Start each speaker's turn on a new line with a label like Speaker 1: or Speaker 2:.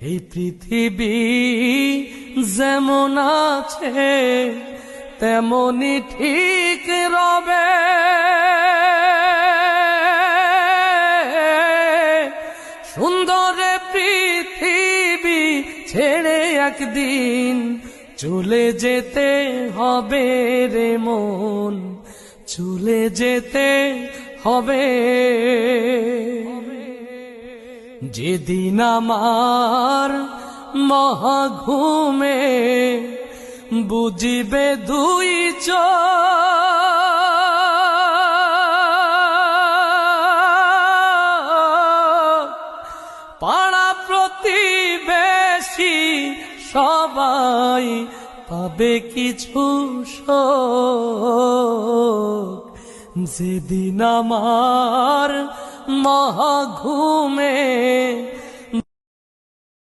Speaker 1: এই পৃথিবী যেমন আছে তেমনি ঠিক রবে, সুন্দর পৃথিবী ছেড়ে একদিন চলে যেতে হবে রে মন, চলে যেতে হবে। যেদিন আমার মহাঘুমে বুঝিবে দুই চোখ, পাড়া প্রতিবেশী সবাই পাবে কিছু শোক। যেদিন আমার মহাঘুমে